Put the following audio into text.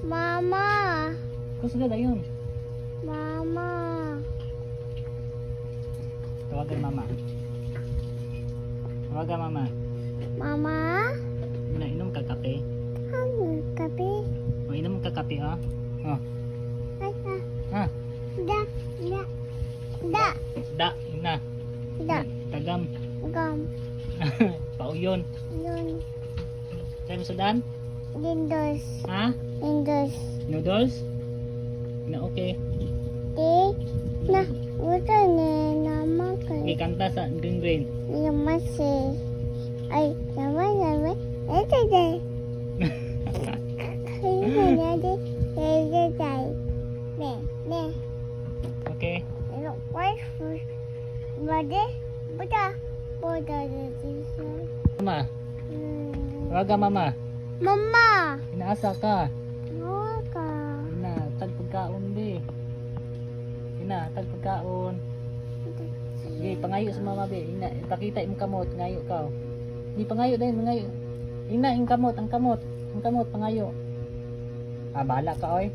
Mama. Kusga dayon. Mama. Tawagan mama. Tawagan mama. Mama. Inom ka kape. Ano kape? O, inom ka kape ha. Oh. Ay, Ha. da. Da. Da. Na. Da. Tagam. Gum. Pauyon. Yun. Sa'yo sudan? Windows. Ha? Windows. Noodles? Na okay. Na. Uto ne nama kay. Ikanta sa green green. Yamase. Ay, nama. Ete. Ne. Okay. Ano, white food. Bade. Buda. Mama. Tawagan mama. Mama. Inaasa ka. Waka. Ina, tag pagkaon di. Ina, tag pagkaon. Di, pangayo sa mama be. Ina, ipakita imong kamot, ngayo ka. Di pangayo din, mangayo. Ina, ang kamot, pangayo. Ah, bahala ka oy.